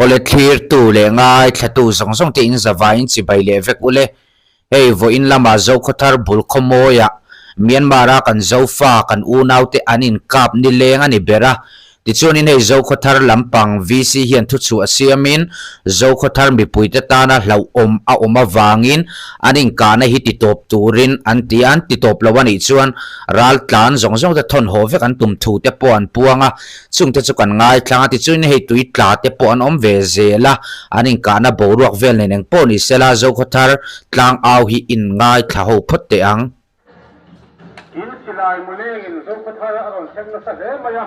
ole clear tu le ngai thatu zong zong te in zawain chi bai le vek ule hei vo in lama zo khothar bul khomoya Myanmar kan zo fa kan unau te anin kap ni lenga ni bera ti chuanin hei zo khothar lampang VC hian thu chu asiamin zo khothar mi puite tana hlau a oma wangin anin kana hi ti top turin an ti top lawani chuan ral tlan zong zong te thon ho vek an tum thu te po an puanga chung te chu kan ngai thlanga ti chuin hei tui tla te po an om ve zela anin kana boruak vel ne neng po ni sela zo khothar tlang au hi in ngai thla ho phot te ang in silai muleng in zo khothar aron thengna sa he maya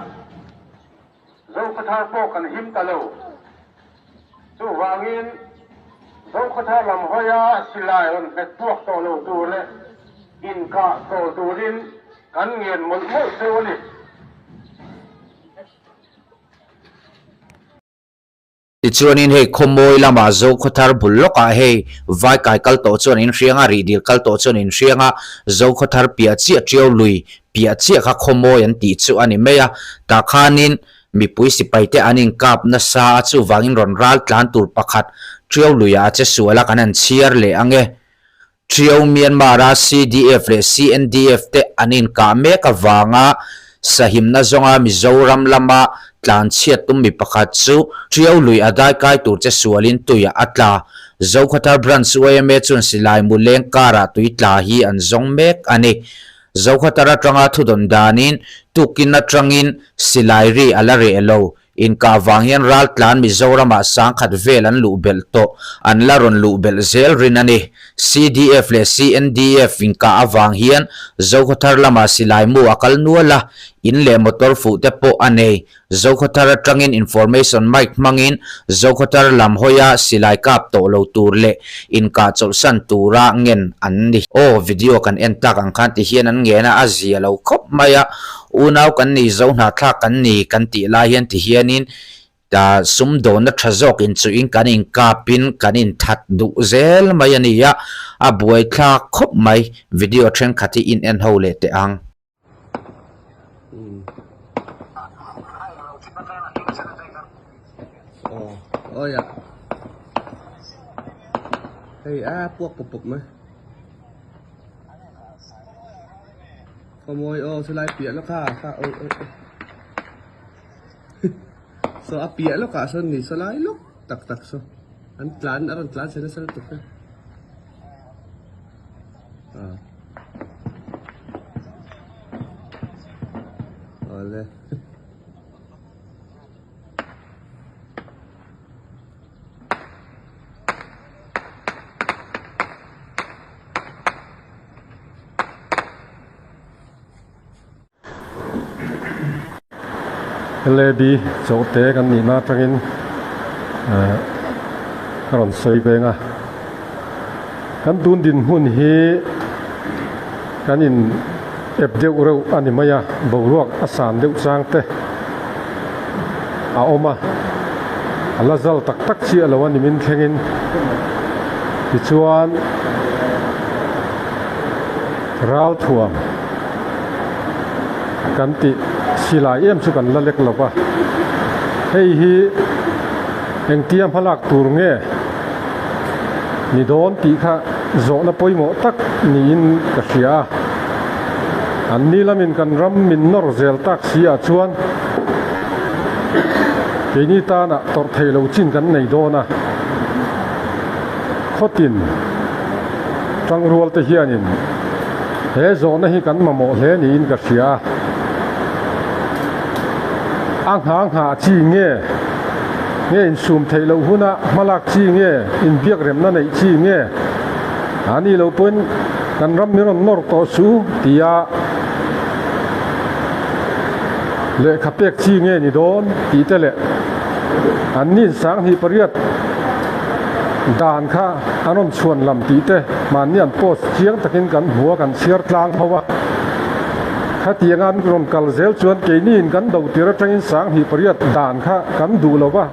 zo khothar po kan him talo chu wangin zo khothar lam hoya silai ron bet tuak to lo tu le in ka to turin kan ngien mol mo sewani ti chuanin hei khomoi lama zo khothar bulloka hei vai kai kal to chuanin hrianga ri dil kal to chuanin hrianga zo khothar pia chi triau lui pia chi kha khomoi an ti chu ani meya ta khanin mi pui si paite anin kap na sa chu wangin ron ral tlan tur pakhat triau luya che suala kanan chiar le ange triau Myanmar CDF le CNDF te anin ka me ka wanga sahim na zonga Mizoram lama tlan chiat tum mi pakhat chu triau lui adai kai tur che sualin tuya atla zo khothar branch me chun silai muleng kara tuitla hi an zong mek ani zo khatara tanga thudon danin tukin na trangin silai ri alare elo in ka wanghian ral tlan Mizoram a sang khat vel an lu bel to an laron lu bel zel rinani CDF le CNDF in ka awang hian zo khathar lama silai mu akal nuala in le motor fu te po ane zo khathar atangin information mic mangin zo khathar lam hoya silai kap to lo tur le in ka chol san tura ngen an ni o video kan enta kan khan ti hian an ngena azia lo khop maya unau kan ni zo na thla kan ni kan ti la hian ti hianin ta sum do na thazok in chu in kanin kapin kanin that du zel mayania a buai thla khop mai video thren khati in en ho le te ang oh ya hey puak pop mai khomoi sẽ lại pia lo kha so a pia lo ka so ni so lai lo tak tak so an tlan se na sal tuk ole lady chỗ tế kan ni na tangin karon soi benga kan tun din hun hi kan in ep deu ro ani maya boruak asan deu sang te a oma ala zal tak tak chi alawan ni min thlengin ti chuan ral thuam kan ti silai em chu kan la lek lopa hei hi eng tiam halak tur nge ni don ti kha zo na poimo tak ni in ka sia an ni lamin kan ram min nor zel tak sia chuan ke ni ta na tor thei lo chin kan nei do na khotin tang rual te hianin he zo na hi kan mamo hle ni in ka sia ang hang ha chi nge in sum thei lo huna malak chi nge in biak rem na nei chi nge ani lo pun kan ram mi ron nor to su tia le khapek chi nge ni don ti te le an ni sang hi pariat dan kha anon chuan lam ti te man nian post chiang takin kan huwa kan siar tlang phawa kha tiangan ron kal zel chuan ke nin kan do tira tangin sang hi pariat dan kha kan du lowa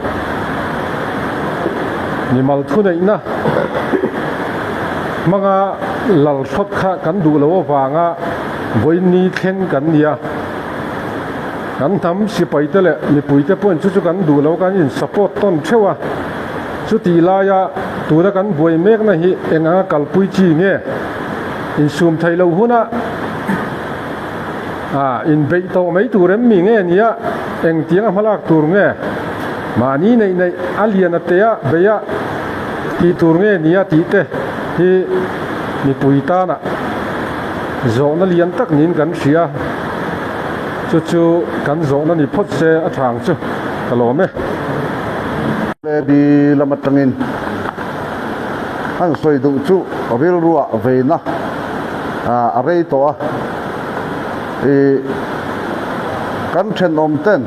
ni mal thu nei na manga lal thot kha kan du lo wanga boini thleng kan nia กันทำสิไปเตละมีปุ๋ยเตป่วนชุดกันดูแล้วกันยินสปอร์ตต้นเชวะชุดตีลายะตัวละกันบวยเมกนะฮิเอ็งกัลปุยจีเงี้ยอินซูมไทยเราหุ่นอินเบย์โตไม่ตัวเร็มมีเงี้ยเนี่ยเอ็งเตียงพลักตัวเงี้ยมานี้ในอาเลียนเตียเบียที่ตัวเงี้ยเนี่ยที่เตที่มีปุ๋ยตานะโจนั่นเลียนตักนินกันเสียจู่ๆกันโจนั่นนี่พดเสียทางจู่ตลอดไหมdi lamat tangin ang soi du chu ril ruwa ve na arei to kan then om ten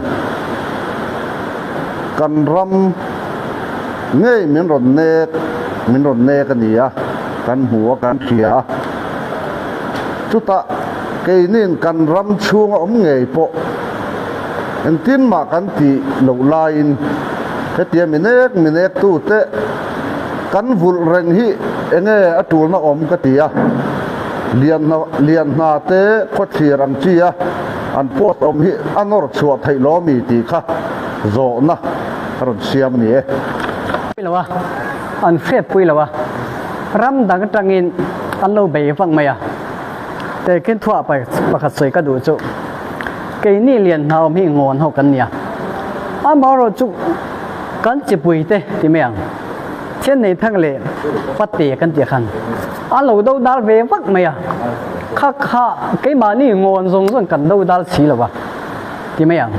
kan ram ngei min ron ne kan nia kan huwa kan thia chu ta ke nin kan ram chung om ngei po en tin ma kan ti lo lain thế thì mình tu thế cắn vụn rèn hi anh ấy ở chỗ nó ôm cái tía liền na thế có thể làm chi anh post ôm hi anh ở chỗ thấy lo mì tì khác rồi na rồi xem nè là wa anh phép pui là wa ram đang trang in anh lâu bể phăng màyแต่ขึ้นทั่วไปประคัดสวยก็ดูจุcáiนี่เรียนเราไม่งอนเขากันเนี่ยบอกเราจุกันจะปุยเต้ที่เมียงเช่นในทั้งเลยปัตเตกันเดียกันเราดูดาลเววักไหมข้าไอ้มานี่งอนทรงกันดูดาลสีหรอวะที่เมียง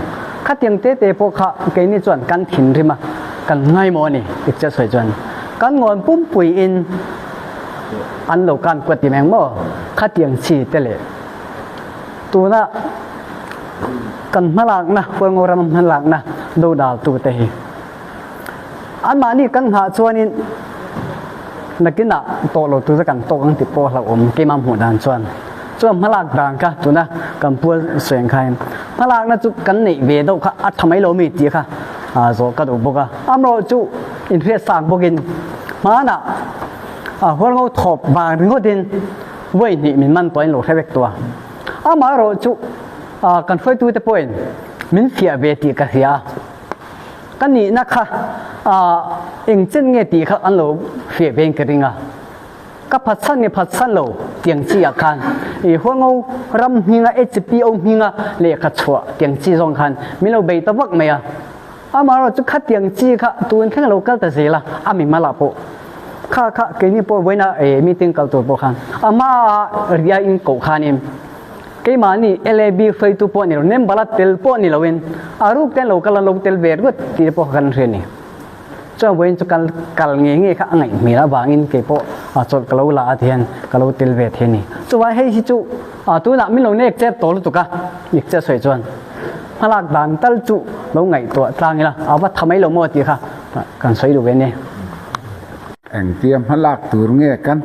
ข้าเตียงเต้พวกข้าไอ้นี่จวนกันถิ่นที่มากันง่ายมอนี่อีกจะสวยจวนกันงอนปุ้มปุยอินอันเราการกวดที่เมียงมั่วข้าเตียงสีเต้เลยตัวน่ะกันมาหลักนะคนงอรำมาหลักนะดูดาลตัวเตะอันมานี่กันหาชวนินนักกินอะโตโลตัวจะกันโตกันติดโปเราอมเกมหัวดานชวนมาหลักด่างค่ะตัวนะกันพูดเสียงใครมาหลักนะจุกันในเวดค่ะทำไมเราไม่ตีค่ะโซกระดูกบุกอันเราจุอินเทอร์สั่งบุกินมาน่ะพวกเราถบบางถึงก็ดินเว้ยนี่มันตัวหลงแค่เวกตัวมาเราจุกันไฟตัวแต่ป่วยมันเสียเวทีกันเสียกันนี่นะคะเองเจ้าเงี้ยตีเขาอันโลเฟียเป็นกระดิ่งก็พัดสั้นเนี่ยพัดสั้นโลเตียงจีอาคารหัวงูรำหิงHPO หิงเลี้ยขัดชัวเตียงจีสองคันมีเราเบย์ตะวักไหมมาเราจะขัดเตียงจีค่ะตัวนี้เราก็แต่เสียละมีมาละโปข้าเกนี่โปไว้นะมีติงกับตัวโปคันมาเรียอินกูคันนี่cái mà ni LAB phải tu po ni lo nem balat tel po ni lo wen aruk tel lo kala lo tel ber gut ti po kan re ni cho wen cho kal nge kha ngai mi la bangin ke po cho kalo la athian kalo tel ve the ni cho wa hei hi chu tu na min lo ne chep to lu tu ka ik che soi chuan halak dan tal chu lo ngai to tlang ni la awa thamai lo mo ti kha kan soi du ve ne anh tiêm halak tur nge kan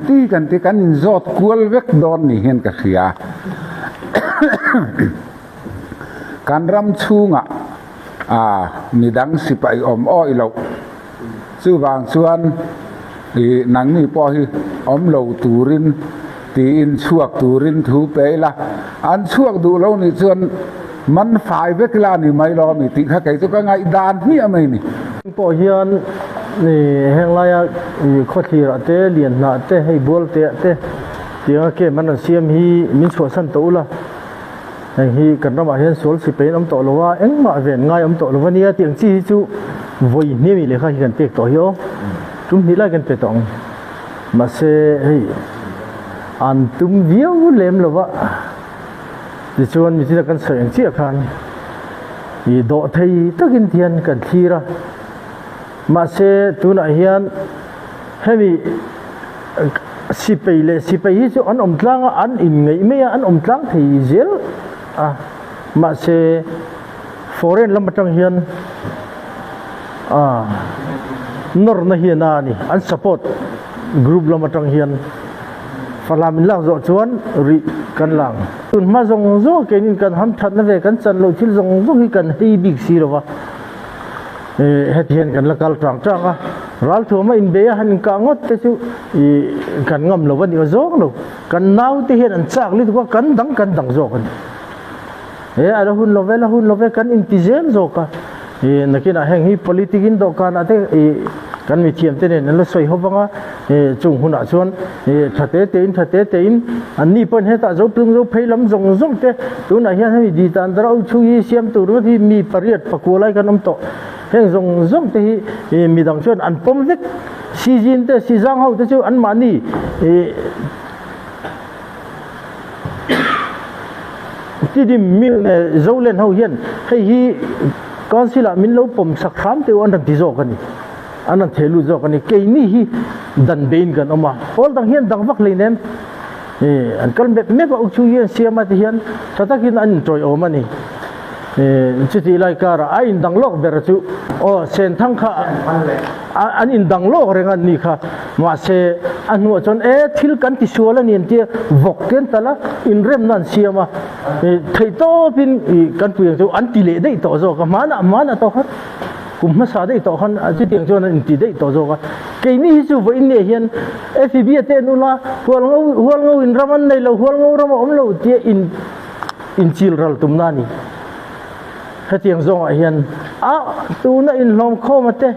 ti kan zot kual vek don ni hen ka khia kan ram chunga mi dang sipai om oi lo chu wang chuan nang ni po hi om lo turin ti in chuak turin thu pe la an chuak du lo ni chuan man fai vek la ni mai lo mi ti kha kai chu ka ngai dan mi amai ni po hian ni heng lai a khothi ra te lian na te hei bol te tiang ke man siam hi min chho san to la hi kan ra ma hian sol si pe am to lo wa eng ma ven ngai am to lo wania tiang chi chu voi ni mi le kha hian pek to yo tum hi la kan pe tong ma se hei an tum viau lem lo wa ti chuan mi chi kan seng chi khan i do thei takin thian kan thira mà sẽ tu na hiền hemi si pei cho anh om tlang anh in ngay mấy anh om tlang thì zel mà sẽ foreign làm trong hiền nor na hiền ni anh support group làm trong hiền phải làm mình làm rõ chuan ri kan lang tun ma zong zo ke nin kan ham that na ve kan chan lo thil zong zo hi kan hi big si ro wa hết hiệnกันละกัลtrang trangรัลทัวมาอินเบียหันกังดแต่ชูกันงำเราวันนี้ก็โจกเรากันนาวที่เห็นอันจากลิตัวกันดังโจกัน ada hun love kan intizen zoka nakina heng hi politikin do kan ate kan mi thiam te ne lo soi hobanga chung huna chuan thate te in anni pon heta zo plung zo pheilam zong zong te tuna hian hemi di tan dra u chui siam tur ro hi mi pariat pakulai kan om to heng zong zong te hi mi dang chuan an pom vek si jin te si jang ho te chu an mani ti di mi zo len ho hian hei hi council min lo pom sak kham te on ran ti zo kan ni anan thelu zo kan ni ke ni hi dan bein kan oma hol dang hian dang vak leinen an kal bet me ba u chu hian siama ti hian thatakin an troi omani chuti lai kara a in dang lok ber chu o sen thang kha an in dang lok rengan ni kha ma se anu chon thil kan ti suala ni ti vok ken tala in rem nan siama thei to pin kan pu chu an ti le dei to zo ka mana to khat kum ma sa dei to khan a chi tiang chon in ti dei to zo ka ke ni chu vo in ne hian fb te nu la hual ngau in raman nei lo hual ngau ram om lo ti in chil ral tum na ni ha tiang zong a hian tu na in lom kho ma te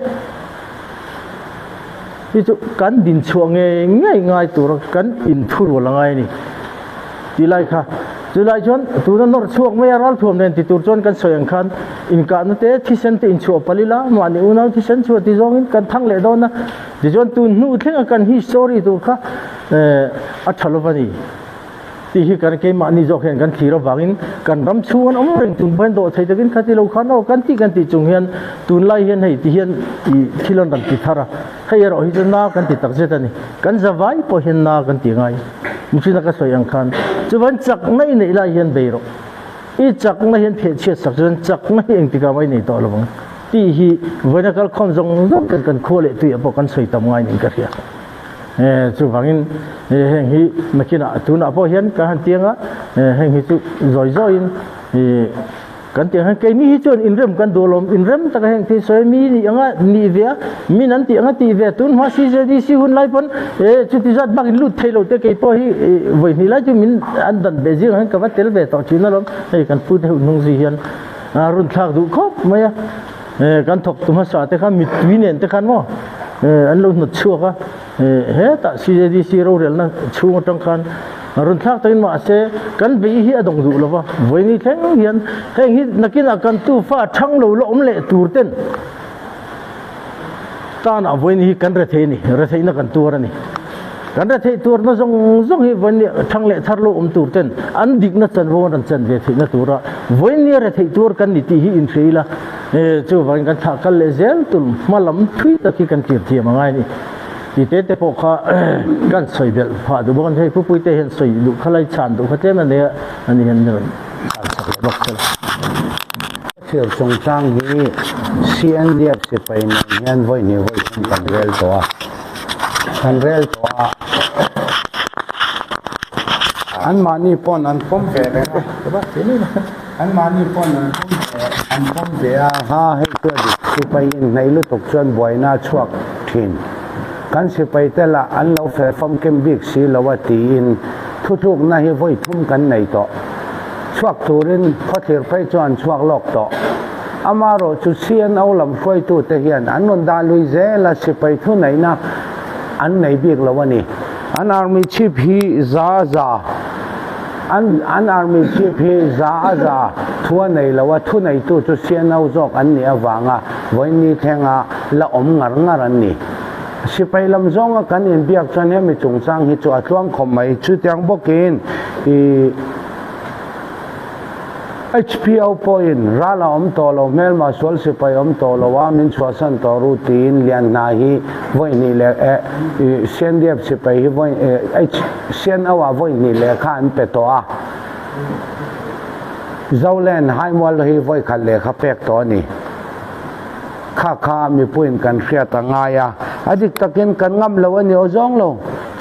ti chu kan din chuang ngai tur kan in thur la ngai ni ti lai kha ti lai chon tu na nor chuak me ral thom nen ti tur chon kan soyang khan in ka na te thi sen te in chu palila ma ni una thi sen chu ti zong in kan thang le do na ti chon tu nu theng kan hi story tu kha a thalo pani ti hi kan ke ma ni zo khen kan thiro wangin kan ram chuan om reng tun ban do thai takin khati lo khano kan ti chung hian tun lai hian hei ti hian i thilon ran ti thara hei ro hi na kan ti tak zetani kan zawai po hian na kan ti ngai muchina ka soyang khan chuan chak nei nei lai hian beiro i chak na hian phe che sak chuan chak na eng ti ka mai nei to lawang ti hi voina kal khom zong zong kan khole tu apo kan soi tam ngai ning ka ria chu wangin heng hi makina tuna po hian ka han tianga heng hi chu zoi in kan tiang ke ni hi chon in rem kan dolom in rem ta heng thi soi mi ni anga ni via mi nan ti anga ti ve tun ma si je di si hun lai pon chu ti zat bang lut thailo te ke po hi voi ni la chu min an dan beijing han ka va tel ve to china lom hei kan pu de nung ji hian run thak du khop maya kan thok tu ma sa te kha mit winen te khan mo an lo nut chu ka he ta si je di si ro rel na chu tang khan run thak tin ma se kan be hi adong du lo wa voi ni theng hian heng hi nakina kan tu fa thang lo lom le tur ten ta na voi ni kan re the na kan tur ani kan re the tur na zong hi voi ni thang le thar lo tur ten an dik na chan wo ran chan ve the na tura voi ni re the tur kan ni ti hi in threila chu van kan tha kal le zel tul malam thui ta ki kan tir thi ma ngai ni ti te po kha kan soi bel pha du bon hei pui te hen soi du khalai chan du khate ma ne ani hen ne bak sel Sir Song Chang hi CNDF se pai na hian voi ni voi kan rel to a an mani pon an pom ve le an mani pon an pom ve a ha hei to di se pai in nei lu tok chuan boina chuak thin kan se pai te la an lo fe fam kem bik si lawati in thuthuk na hi voi thum kan nei to chuak turin khothir phai chuan chuak lok to amaro chu sian au lam khoi tu te hian an non da lui ze la se pai thu nei na an nei bik lawani an army chief hi za an army chief hi za thua nei lawa thu nei tu chu sian au jok an ni awanga voi ni thenga la om ngar an ni sipai lam zonga kan in biak chan he mi chung chang hi chu atluang khom mai chu tiang bokin HPO point rala om tolo mel ma sol sipai om tolo wa min chwasan to rutin lian na hi voi ni le CNDF sipai hi voi CN awa voi ni le khan pe to a Zaulen hai mol hi voi khan le kha pek to ni kha mi puin kan khria ta nga ya adik takin kan ngam lo ani o zong lo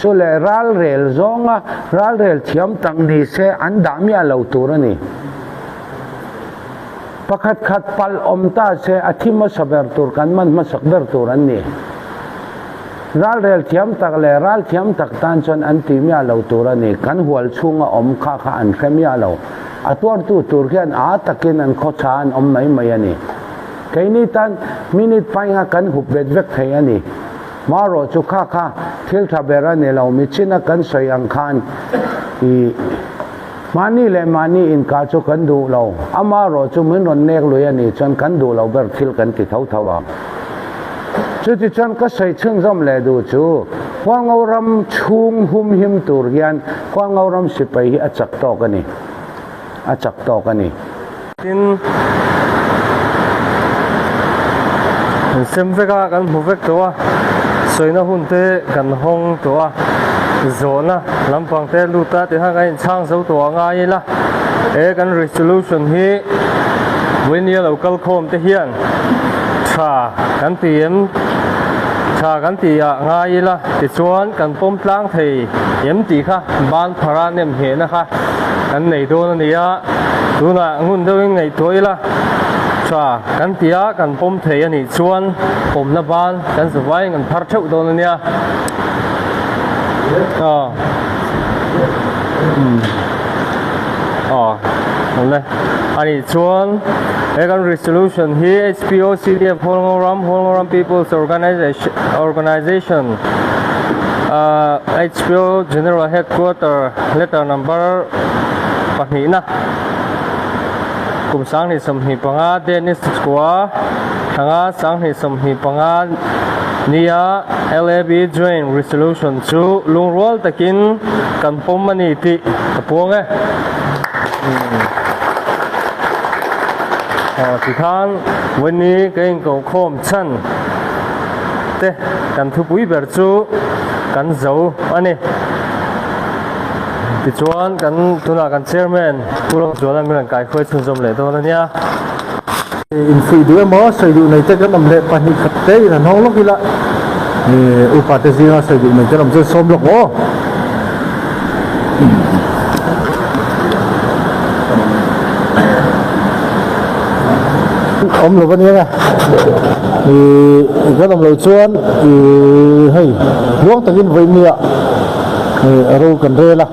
chu le ral rel zonga ral rel thiam tang ni se an da mi a lo tur ani pakhat khat pal om ta se athima saber tur kan man ma sakber tur an ni ral rel thiam tak le ral thiam tak tan chon an ti mi a lo tur ani kan hual chunga om kha an khem ya lo atwar tu turkian a takin an khochan om mai mai ani keini tan minute pai ha kan hup vet vek thei ani maro chu kha kha thil thabera ne lo mi china kan soi ang khan i mani le mani in ka chu kan du lo ama ro chu min ron nek lui ani chan kan du lo ber thil kan ti thau thau am chu ti chan ka sei chung zom le du chu kwa ngauram chung hum him tur hian kwa ngauram sipai hi achak to kani tin sem veka kan mu vek to soina hun te kan hong to zona lampang te luta te ha kan chang so to ngai la e kan resolution hi when ye local khom te hian tha kan tiem tha kan ti a ngai la ti chuan kan pom tlang thei yem ti kha ban phara nem he na kha kan nei do na nia tuna ngun do ngai toi la tha kan tia kan pom thei ani chuan pom na ban kan zawai ngan phar theu do na nia Nè, anh chuan cái resolution here HPO CDF Holngoram People's Organization HPO General Headquarter letter number pahina kum sang ni som hi panga Dennis Square thanga sang hi som hi panga nia LAB joint resolution chu lungrol takin kan pom mani ti tapuang thì thangวันนี้ก็ยังคงคมชันเตะกันทุบวิเบอร์จูกันเจ้าอันนี้ติดชวนกันทุนกันเชอร์แมนผู้ลงจวนมีหลังกายคุยชุนชมเลยตัวนั้นเนี่ยอินฟีด้วยมั้งใส่ดูในเจ้าน้ำเล็บปันนี้ขัดเตยนะน้องลูกอีละอุปาเตซีนะใส่ดูในเจ้าน้ำเจ้าส้มลูกโอ้อมหลบวันนี้นะก็ต้องเราชวนให้ล้วงตะกินไว้เนี่ยเรากันเรื่อยละ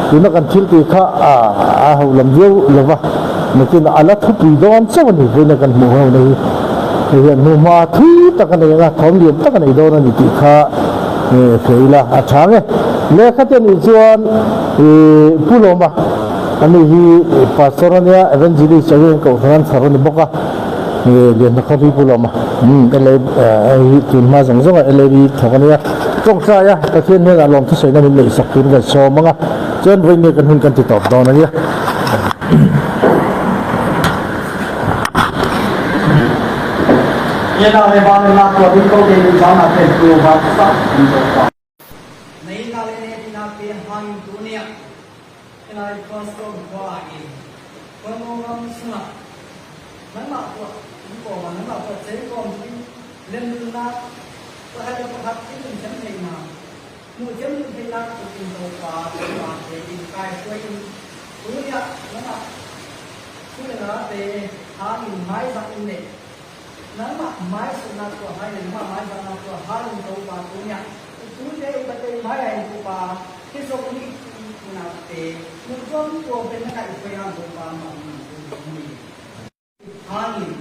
คือนักการทิลตีข้าเขาลำเลี้ยวหรือว่าเมื่อกี้อะไรทุบปีโดนเจ้าหนี้เป็นนักการหมู่เขาเนี่ยเห็นหมู่มาทุบตะกันเลยนะท้องเลี้ยงตะกันเลยโดนนี่ตีข้าเผยละอาชาเนี่ยเลี้ยข้าเจ้าหนี้ชวนผู้ลงมาอันนี้ที่ปัสสาวะเนี่ยเอ็นจีดีจะยังเก่าทางสารนิบกะเรียนนักข่าวผู้ลงมาเลยจุนมาสังสรรค์เลยทางนี้จงใจแต่ที่นี่เราลองทดสอบนั้นเลยสักคนกันโชว์มั้งจนวันนี้กันหุ่นกันติดต่อตอนนี้ये ना में बाल ना तो अभी को के जाना पे तो बात सब नहीं नाले ने बिना पे हम दुनिया ina costo guai quando vamos na nama ko ko nama ko sei ko len na ko hada ko hap tin chen nei na mu chen nei na ko tin do pa ke in kai ko in dunia nama ku na te ha min mai sa in ne nama mai su na ko hai ne ma mai sa na ko ha in do pa dunia tu de ba te mai ai ko pa ki so ni na te mu kon ko ben na ko ya do pa ma ni ha ni